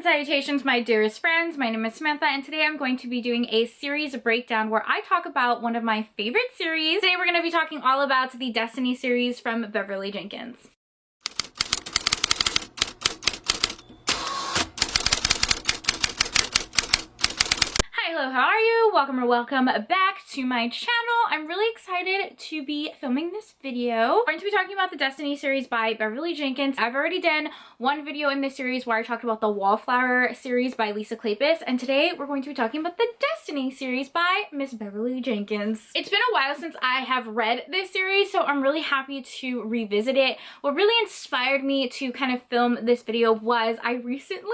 and salutations, my dearest friends. My name is Samantha, and today I'm going to be doing a series breakdown where I talk about one of my favorite series. Today we're going to be talking all about the Destiny series from Beverly Jenkins. Hello, how are you? Welcome or welcome back to my channel. I'm really excited to be filming this video. We're going to be talking about the Destiny series by Beverly Jenkins. I've already done one video in this series where I talked about the Wallflower series by Lisa Kleypas, and today we're going to be talking about the Destiny series by Miss Beverly Jenkins. It's been a while since I have read this series, so I'm really happy to revisit it. What really inspired me to kind of film this video was I recently,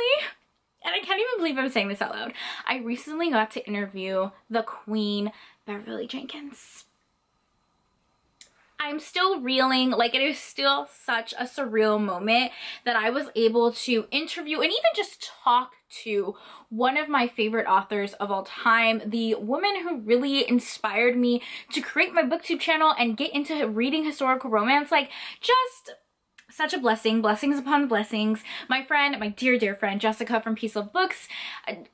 and I can't even believe I'm saying this out loud, I recently got to interview the Queen, Beverly Jenkins. I'm still reeling, like it is still such a surreal moment that I was able to interview and even just talk to one of my favorite authors of all time, the woman who really inspired me to create my booktube channel and get into reading historical romance. Like, just such a blessing, blessings upon blessings. My friend, my dear friend, Jessica from Peace Love Books,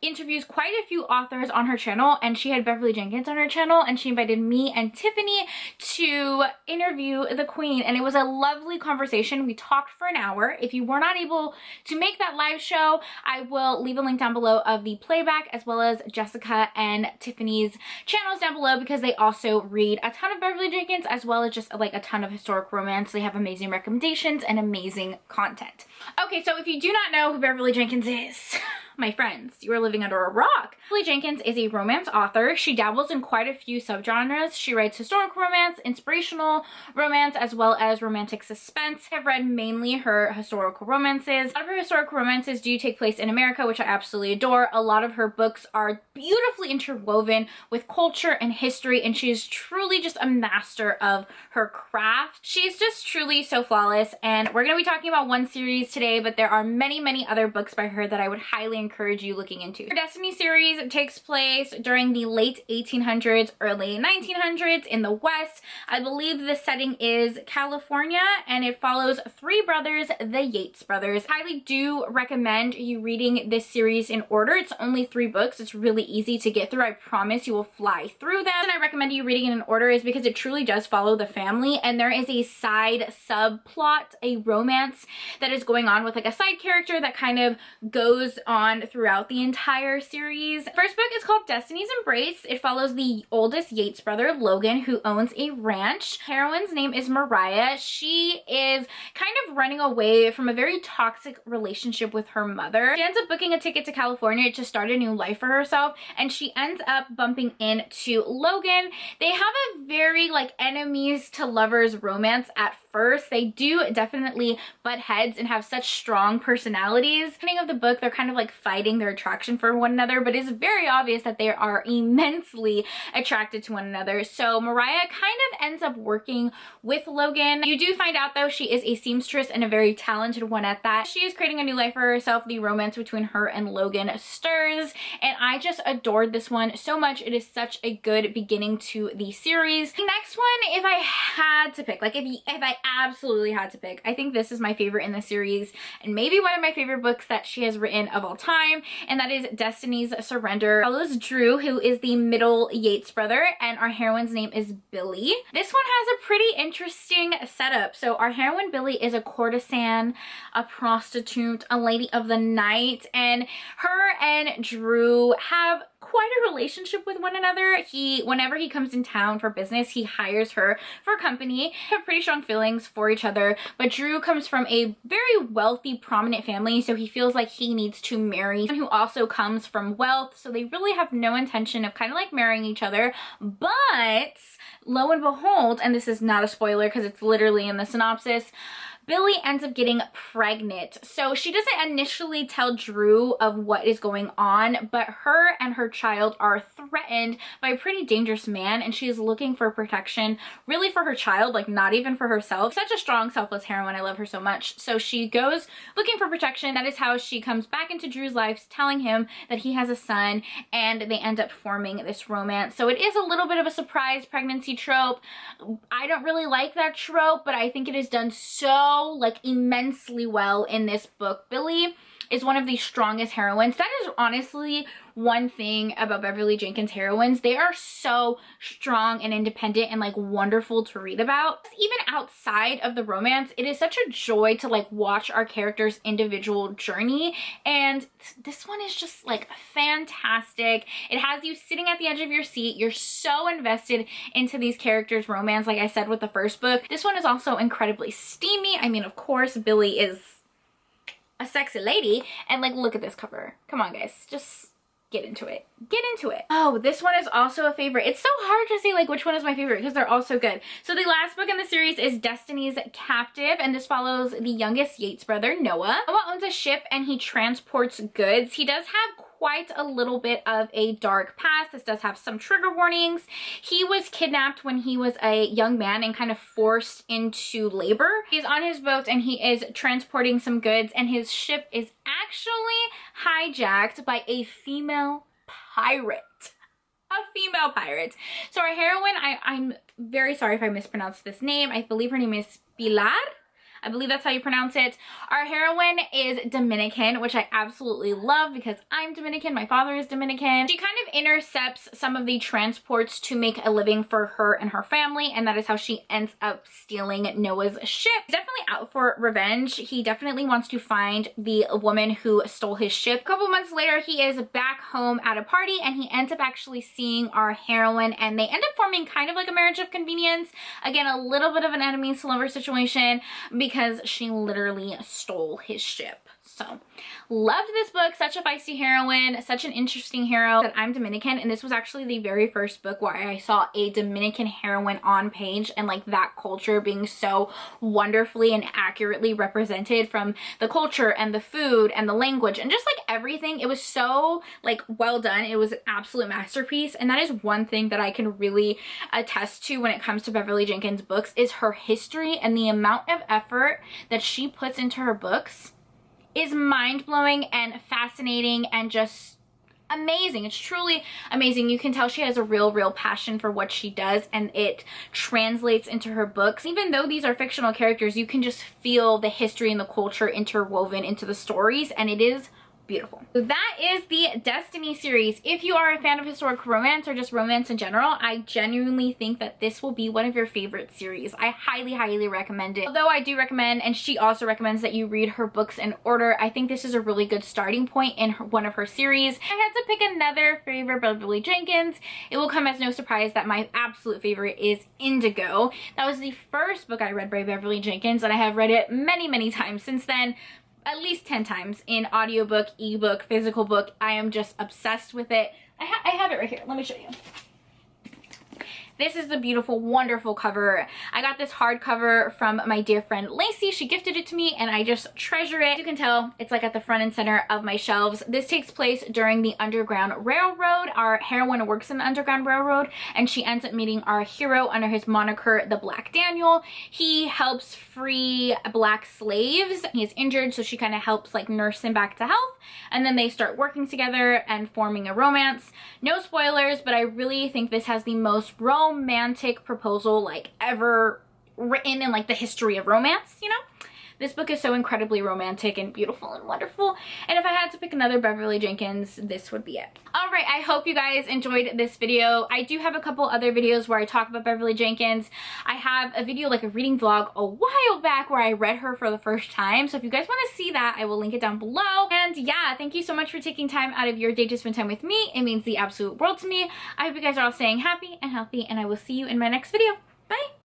interviews quite a few authors on her channel, and she had Beverly Jenkins on her channel, and she invited me and Tiffany to interview the Queen, and it was a lovely conversation. We talked for an hour. If you were not able to make that live show, I will leave a link down below of the playback, as well as Jessica and Tiffany's channels down below, because they also read a ton of Beverly Jenkins, as well as just like a ton of historic romance. They have amazing recommendations and amazing content. Okay, so if you do not know who Beverly Jenkins is, my friends, you are living under a rock. Beverly Jenkins is a romance author. She dabbles in quite a few subgenres. She writes historical romance, inspirational romance, as well as romantic suspense. I've read mainly her historical romances. A lot of her historical romances do take place in America, which I absolutely adore. A lot of her books are beautifully interwoven with culture and history, and she is truly just a master of her craft. She's just truly so flawless, and we're going to be talking about one series today, but there are many other books by her that I would highly encourage you looking into. Her Destiny series takes place during the late 1800s, early 1900s in the West. I believe the setting is California, and it follows three brothers, the Yates brothers. I highly do recommend you reading this series in order. It's only 3 books. It's really easy to get through. I promise you will fly through them. And I recommend you reading it in order is because it truly does follow the family, and there is a side subplot, a romance that is going on with like a side character that kind of goes on throughout the entire series. The first book is called Destiny's Embrace. It follows the oldest Yates brother, Logan, who owns a ranch. Heroine's name is Mariah. She is kind of running away from a very toxic relationship with her mother. She ends up booking a ticket to California to start a new life for herself, and she ends up bumping into Logan. They have a very like enemies to lovers romance at first. They do definitely butt heads and have such strong personalities. At the beginning of the book, they're kind of like fighting their attraction for one another, but it's very obvious that they are immensely attracted to one another. So Mariah kind of ends up working with Logan. You do find out though she is a seamstress and a very talented one at that. She is creating a new life for herself. The romance between her and Logan stirs, and I just adored this one so much. It is such a good beginning to the series. The next one, if I had to pick, like if I absolutely had to pick, I think this is my favorite in the series, and maybe one of my favorite books that she has written of all time, and that is Destiny's Surrender. It follows Drew, who is the middle Yates brother, and our heroine's name is Billy. This one has a pretty interesting setup. So our heroine Billy is a courtesan, a prostitute, a lady of the night, and her and Drew have quite a relationship with one another. Whenever he comes in town for business, he hires her for company. They have pretty strong feelings for each other, but Drew comes from a very wealthy, prominent family, so he feels like he needs to marry someone who also comes from wealth, so they really have no intention of kind of like marrying each other. But lo and behold, and this is not a spoiler because it's literally in the synopsis, Billy ends up getting pregnant. So she doesn't initially tell Drew of what is going on, but her and her child are threatened by a pretty dangerous man, and she is looking for protection really for her child, like not even for herself. Such a strong, selfless heroine. I love her so much. So she goes looking for protection. That is how she comes back into Drew's life, telling him that he has a son, and they end up forming this romance. So it is a little bit of a surprise pregnancy trope. I don't really like that trope, but I think it is done so like immensely well in this book. Billy is one of the strongest heroines. That is honestly one thing about Beverly Jenkins heroines. They are so strong and independent and like wonderful to read about. Even outside of the romance, it is such a joy to like watch our characters' individual journey, and this one is just like fantastic. It has you sitting at the edge of your seat. You're so invested into these characters' romance, like I said with the first book. This one is also incredibly steamy. I mean, of course, Billy is a sexy lady, and like, look at this cover. Come on, guys, just get into it. Get into it. Oh, this one is also a favorite. It's so hard to say like which one is my favorite because they're all so good. So the last book in the series is Destiny's Captive, and this follows the youngest Yates brother, Noah. Noah owns a ship and he transports goods. He does have quite a little bit of a dark past. This does have some trigger warnings. He was kidnapped when he was a young man and kind of forced into labor. He's on his boat and he is transporting some goods, and his ship is actually hijacked by a female pirate. A female pirate. So our heroine, I'm very sorry if I mispronounced this name. I believe her name is Pilar. I believe that's how you pronounce it. Our heroine is Dominican, which I absolutely love because I'm Dominican. My father is Dominican. She kind of intercepts some of the transports to make a living for her and her family, and that is how she ends up stealing Noah's ship. He's definitely out for revenge. He definitely wants to find the woman who stole his ship. A couple months later, he is back home at a party, and he ends up actually seeing our heroine, and they end up forming kind of like a marriage of convenience. Again, a little bit of an enemies to lover situation because she literally stole his ship. So loved this book. Such a feisty heroine, such an interesting hero. That I'm Dominican, and this was actually the very first book where I saw a Dominican heroine on page, and like that culture being so wonderfully and accurately represented, from the culture and the food and the language and just like everything. It was so like well done. It was an absolute masterpiece, and that is one thing that I can really attest to when it comes to Beverly Jenkins books, is her history, and the amount of effort that she puts into her books is mind-blowing and fascinating and just amazing. It's truly amazing. You can tell she has a real passion for what she does, and it translates into her books. Even though these are fictional characters, you can just feel the history and the culture interwoven into the stories, and it is beautiful. So that is the Destiny series. If you are a fan of historic romance or just romance in general, I genuinely think that this will be one of your favorite series. I highly recommend it. Although I do recommend, and she also recommends, that you read her books in order. I think this is a really good starting point in one of her series. I had to pick another favorite Beverly Jenkins. It will come as no surprise that my absolute favorite is Indigo. That was the first book I read by Beverly Jenkins, and I have read it many times since then. At least 10 times in audiobook, ebook, physical book. I am just obsessed with it. I have it right here. Let me show you. This is the beautiful, wonderful cover. I got this hardcover from my dear friend Lacey. She gifted it to me, and I just treasure it. As you can tell, it's like at the front and center of my shelves. This takes place during the Underground Railroad. Our heroine works in the Underground Railroad, and she ends up meeting our hero under his moniker, the Black Daniel. He helps free black slaves. He is injured, so she kind of helps like nurse him back to health, and then they start working together and forming a romance. No spoilers, but I really think this has the most romantic proposal like ever written in like the history of romance, you know? This book is so incredibly romantic and beautiful and wonderful, and if I had to pick another Beverly Jenkins, this would be it. Alright, I hope you guys enjoyed this video. I do have a couple other videos where I talk about Beverly Jenkins. I have a video, like a reading vlog, a while back where I read her for the first time, so if you guys want to see that, I will link it down below. And yeah, thank you so much for taking time out of your day to spend time with me. It means the absolute world to me. I hope you guys are all staying happy and healthy, and I will see you in my next video. Bye!